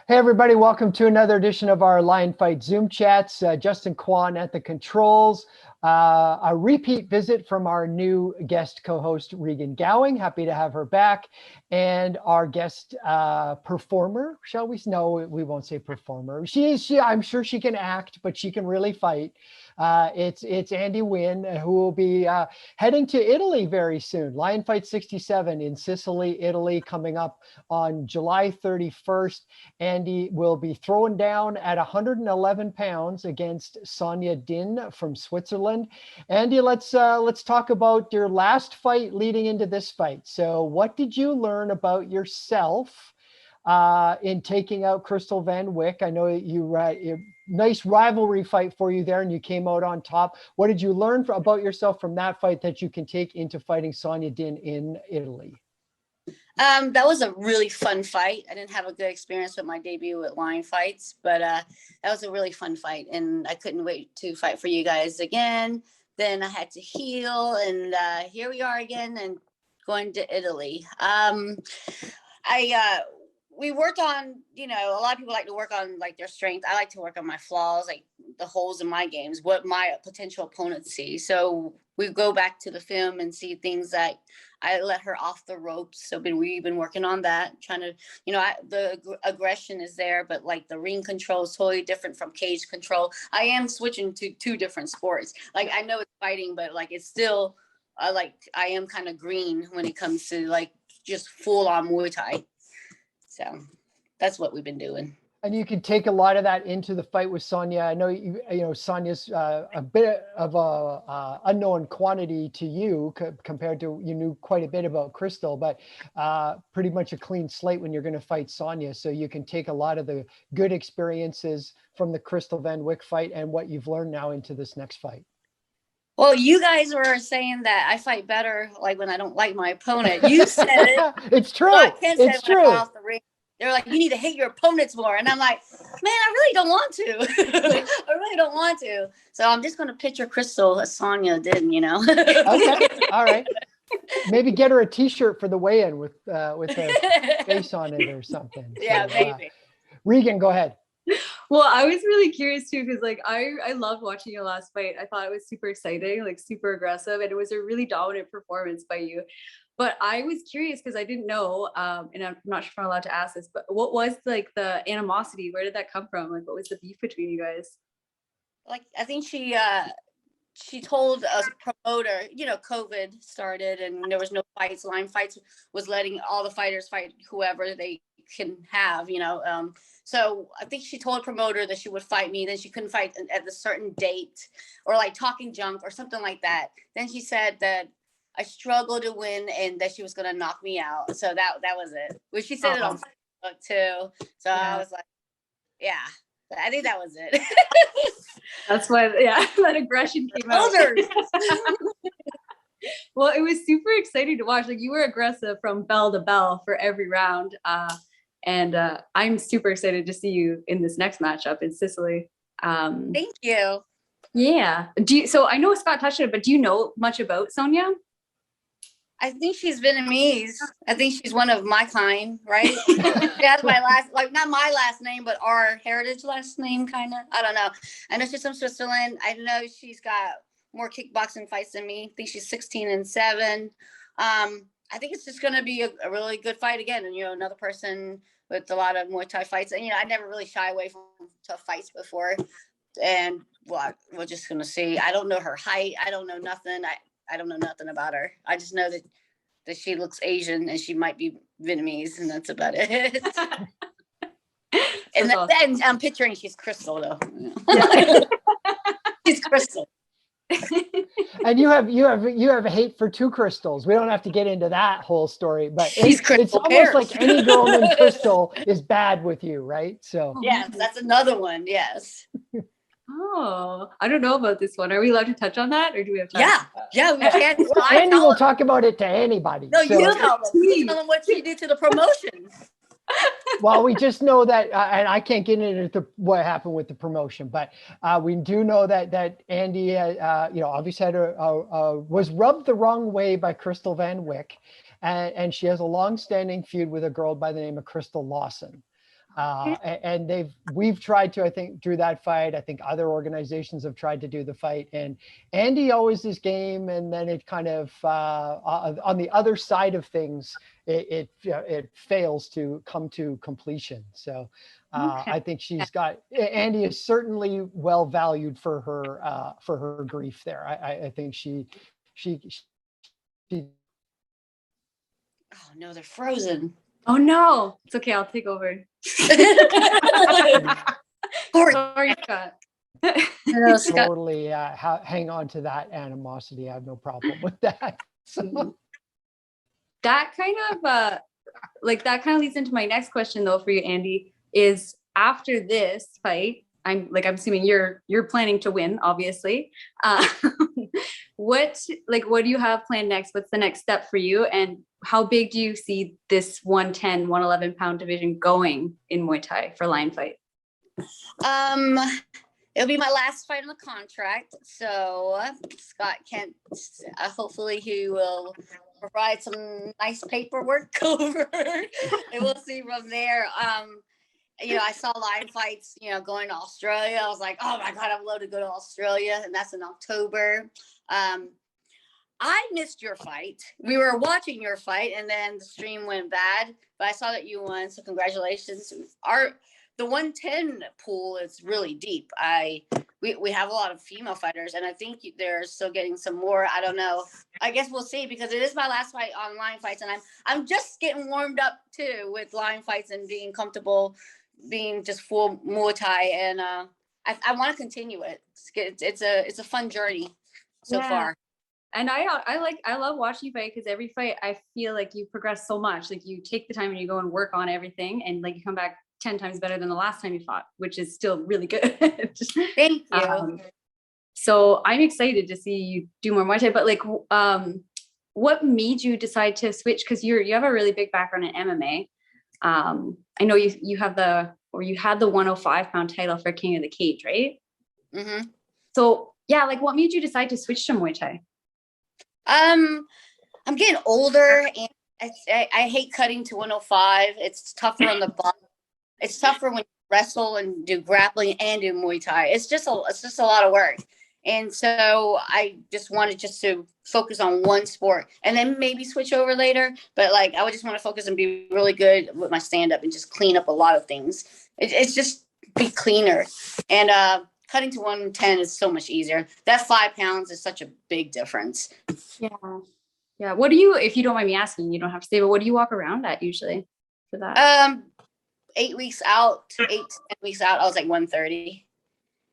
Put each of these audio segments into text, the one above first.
Hey everybody, welcome to another edition of our Lion Fight Zoom chats. Justin Kwan at the controls. A repeat visit from our new guest co-host Regan Gowing. Happy to have her back. And our guest performer, shall we? No, we won't say performer. I'm sure she can act, but she can really fight. It's Andy Nguyen, who will be heading to Italy very soon. Lion Fight 67 in Sicily, Italy, coming up on July 31st. Andy will be throwing down at 111 pounds against Sonia Din from Switzerland. Andy, let's talk about your last fight leading into this fight. So what did you learn about yourself in taking out Crystal Van Wyck? I know nice rivalry fight for you there, and you came out on top. What did you learn about yourself from that fight that you can take into fighting Sonia Din in Italy? That was a really fun fight. I didn't have a good experience with my debut at Lion Fights, but that was a really fun fight, and I couldn't wait to fight for you guys again. Then I had to heal, and here we are again, and going to Italy. We worked on, a lot of people like to work on like their strength. I like to work on my flaws, like the holes in my games, what my potential opponents see. So we go back to the film and see things that I let her off the ropes. So we've been working on that, trying to, the aggression is there, but like the ring control is totally different from cage control. I am switching to two different sports. Like I know it's fighting, but like it's still I am kind of green when it comes to like just full on Muay Thai. So that's what we've been doing. And you can take a lot of that into the fight with Sonia. I know Sonia's a bit of a unknown quantity to you compared to, you knew quite a bit about Crystal, but pretty much a clean slate when you're going to fight Sonia. So you can take a lot of the good experiences from the Crystal Van Wyck fight and what you've learned now into this next fight. Well, you guys were saying that I fight better like when I don't like my opponent. You said it. It's true. It's true. Off the ring. They're like, you need to hate your opponents more. And I'm like, man, I really don't want to. I really don't want to. So I'm just going to picture Crystal as Sonia did, Okay. All right. Maybe get her a T-shirt for the weigh-in with a face on it or something. Yeah, so, maybe. Regan, go ahead. Well, I was really curious too, because like I loved watching your last fight. I thought it was super exciting, like super aggressive, and it was a really dominant performance by you. But I was curious because I didn't know, and I'm not sure if I'm allowed to ask this, but what was like the animosity? Where did that come from? Like, what was the beef between you guys? Like, I think she told a promoter, COVID started and there was no fights. Lion Fights was letting all the fighters fight whoever they can have, so I think she told a promoter that she would fight me. Then she couldn't fight at a certain date, or like talking junk or something like that. Then she said that I struggled to win and that she was going to knock me out. So that was it. Well, she said it on Facebook too. So yeah. I was like, yeah, I think that was it. That's why, that aggression came out. Well, it was super exciting to watch. Like, you were aggressive from bell to bell for every round. And I'm super excited to see you in this next matchup in Sicily. Thank you. Yeah. So I know Scott touched on it, but do you know much about Sonia? I think she's Vietnamese. I think she's one of my kind, right? She has my not my last name, but our heritage last name, kind of. I don't know. I know she's from Switzerland. I know she's got more kickboxing fights than me. I think she's 16-7. I think it's just going to be a really good fight again. And, another person with a lot of Muay Thai fights. And, I never really shy away from tough fights before. And we're just going to see. I don't know her height. I don't know nothing. I don't know nothing about her. I just know that she looks Asian and she might be Vietnamese, and that's about it. And then I'm picturing she's Crystal though. Yeah. She's Crystal. And you have a hate for two Crystals. We don't have to get into that whole story, but it's almost like any girl named Crystal is bad with you, right? So yes, that's another one. Yes. Oh, I don't know about this one. Are we allowed to touch on that, or do we have time? Yeah, we can. Well, Andy will talk about it to anybody. No, you tell them what she did to the promotion. Well, we just know that, and I can't get into what happened with the promotion, but we do know that Andy, obviously was rubbed the wrong way by Crystal Van Wyck, and she has a long-standing feud with a girl by the name of Crystal Lawson. And we've tried to, I think, do that fight. I think other organizations have tried to do the fight, and Andy always is game. And then it kind of on the other side of things, it fails to come to completion. So I think Andy is certainly well valued for her grief there. I think she. Oh no, they're frozen. Oh no, it's okay. I'll take over. Sorry, Scott. Totally hang on to that animosity. I have no problem with that. So. That kind of leads into my next question though for you, Andy, is after this fight, I'm assuming you're planning to win, obviously. What do you have planned next? What's the next step for you? And how big do you see this 110, 111 pound division going in Muay Thai for Lion Fight? It'll be my last fight on the contract. So Scott Kent, hopefully he will provide some nice paperwork over, and we'll see from there. I saw Lion Fights, going to Australia. I was like, oh my God, I'd love to go to Australia. And that's in October. I missed your fight. We were watching your fight and then the stream went bad, but I saw that you won. So congratulations. The 110 pool is really deep. We have a lot of female fighters, and I think they're still getting some more. I don't know. I guess we'll see, because it is my last fight on Lion Fights, and I'm just getting warmed up too with Lion Fights and being comfortable, being just full Muay Thai, and I want to continue it. It's a fun journey so far. And I love watching you fight, because every fight I feel like you progress so much. Like you take the time and you go and work on everything, and like you come back 10 times better than the last time you fought, which is still really good. Thank you. So I'm excited to see you do more Muay Thai, but what made you decide to switch? Because you have a really big background in MMA. I know you had the 105 pound title for King of the Cage, right? Mm-hmm. So yeah, what made you decide to switch to Muay Thai? I'm getting older, and I hate cutting to 105. It's tougher on the butt. It's tougher when you wrestle and do grappling and do Muay Thai. It's just a lot of work. And so I just wanted to focus on one sport and then maybe switch over later. But I would just want to focus and be really good with my stand-up and just clean up a lot of things. It's just be cleaner. And cutting to 110 is so much easier. That 5 pounds is such a big difference. Yeah. Yeah. What do you, if you don't mind me asking, you don't have to say, but what do you walk around at usually for that? 8 weeks out, 8 to 10 weeks out, I was 130.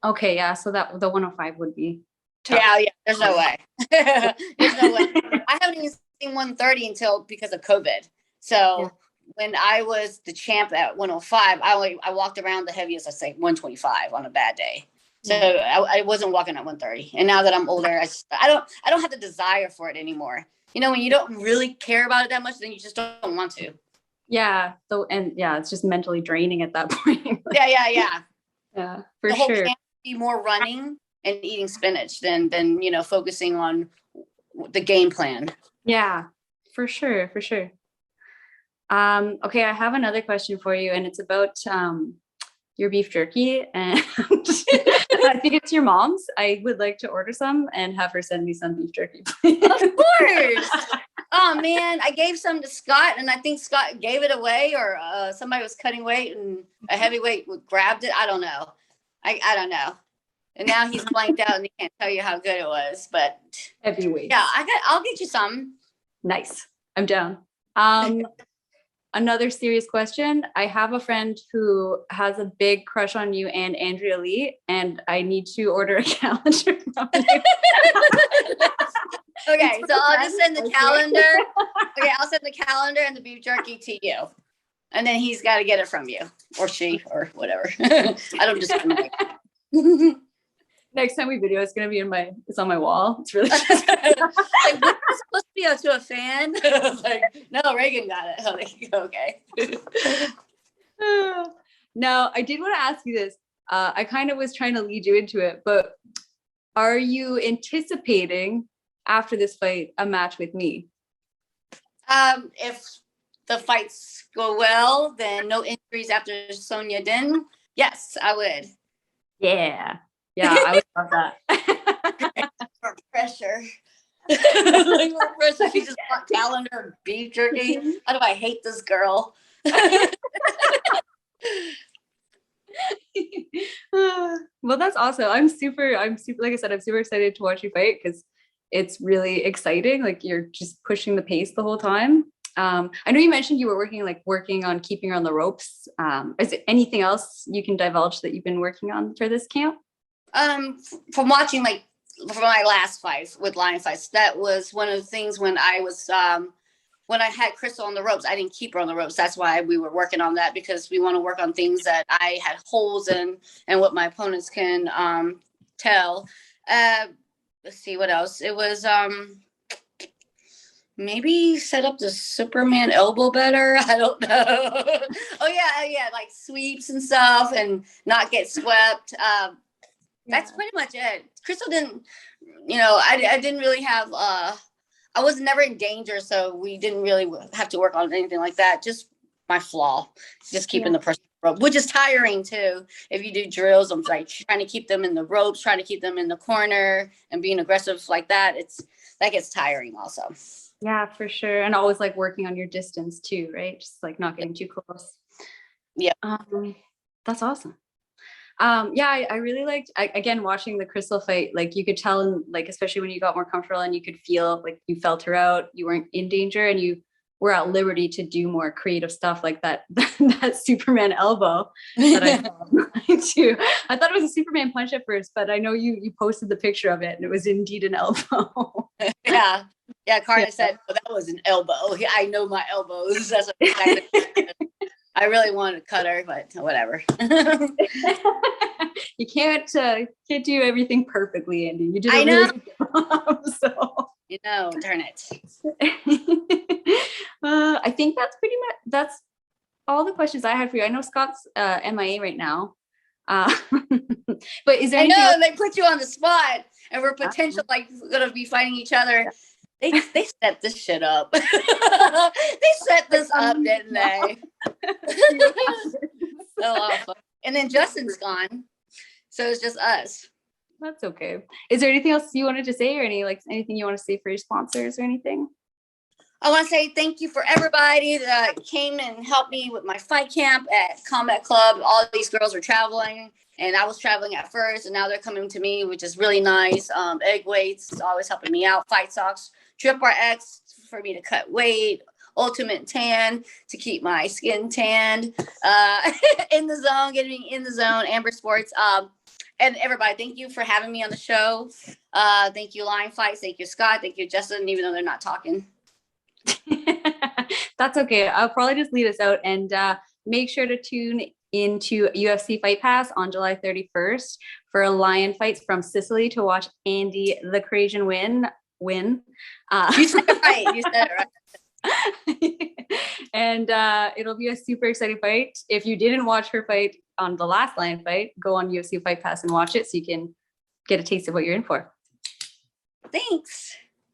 Okay, yeah. So that the 105 would be tough. Yeah. There's no way. There's no way. I haven't even seen 130 because of COVID. So when I was the champ at 105, I walked around the heaviest, 125 on a bad day. So I wasn't walking at 130. And now that I'm older, I don't have the desire for it anymore. When you don't really care about it that much, then you just don't want to. Yeah. So, it's just mentally draining at that point. Yeah. Yeah, for the whole sure. camp be more running and eating spinach than focusing on the game plan. Yeah, for sure. Okay, I have another question for you, and it's about your beef jerky, and I think it's your mom's. I would like to order some and have her send me some beef jerky. Of course. Oh man, I gave some to Scott, and I think Scott gave it away, or somebody was cutting weight and a heavyweight grabbed it. I don't know. I don't know. And now he's blanked out and he can't tell you how good it was. But heavyweight. Yeah, I'll get you some. Nice. I'm down. Another serious question. I have a friend who has a big crush on you and Andrea Lee, and I need to order a calendar from you. Okay, so I'll just send the calendar. Okay, I'll send the calendar and the beef jerky to you. And then he's got to get it from you, or she, or whatever. I don't discriminate. Next time we video, it's on my wall. It's really it's supposed to be to a fan. No, Reagan got it. Okay. Now, I did want to ask you this. I kind of was trying to lead you into it, but are you anticipating after this fight a match with me? If the fights go well, then no injuries after Sonya Din, yes, I would. Yeah. Yeah, I would love that. For pressure. Like for pressure, she just want calendar beef jerky. How do I hate this girl? Well, that's awesome. I'm super, like I said, I'm super excited to watch you fight because it's really exciting. Like you're just pushing the pace the whole time. I know you mentioned you were working on keeping her on the ropes. Is there anything else you can divulge that you've been working on for this camp? From watching, like, for my last fight with Lion Fights, that was one of the things when I was when I had Crystal on the ropes. I didn't keep her on the ropes. That's why we were working on that, because we want to work on things that I had holes in and what my opponents can tell. Let's see what else. It was maybe set up the Superman elbow better. I don't know. Oh yeah, like sweeps and stuff and not get swept. That's pretty much it. Crystal didn't, I didn't really have, I was never in danger, so we didn't really have to work on anything like that. Just my flaw, just keeping the person on the rope, which is tiring too. If you do drills, I'm like trying to keep them in the ropes, trying to keep them in the corner and being aggressive like that. That gets tiring also. Yeah, for sure. And always like working on your distance too, right? Just like not getting too close. Yeah. That's awesome. I really liked, again, watching the Crystal fight. Like you could tell, and like especially when you got more comfortable and you could feel like you felt her out, you weren't in danger, and you were at liberty to do more creative stuff like that Superman elbow that I saw too. I thought it was a Superman punch at first, but I know you posted the picture of it and it was indeed an elbow. Yeah, Carter said, "Oh, that was an elbow." I know my elbows. That's what I really wanted to cut her, but whatever. You can't do everything perfectly, Andy. You did a I know. really good job, so. Darn it. I think that's all the questions I had for you. I know Scott's MIA right now. But is there anything else? They put you on the spot and we're potential like gonna be fighting each other. They set this shit up. They set this up, didn't they? So awful. And then Justin's gone. So it's just us. That's okay. Is there anything else you wanted to say, or anything you want to say for your sponsors or anything? I want to say thank you for everybody that came and helped me with my fight camp at Combat Club. All of these girls were traveling, and I was traveling at first, and now they're coming to me, which is really nice. Egg weights, always helping me out. Fight Socks, Trip RX for me to cut weight. Ultimate Tan to keep my skin tanned. In the zone, getting in the zone. Amber Sports. And everybody, thank you for having me on the show. Thank you, Lion Fights. Thank you, Scott. Thank you, Justin, even though they're not talking. That's okay. I'll probably just lead us out, and make sure to tune into UFC Fight Pass on July 31st for Lion Fights from Sicily to watch Andy the Crasian win. You said it right. You said it right. And it'll be a super exciting fight. If you didn't watch her fight on the last Lion fight, go on UFC Fight Pass and watch it so you can get a taste of what you're in for. Thanks.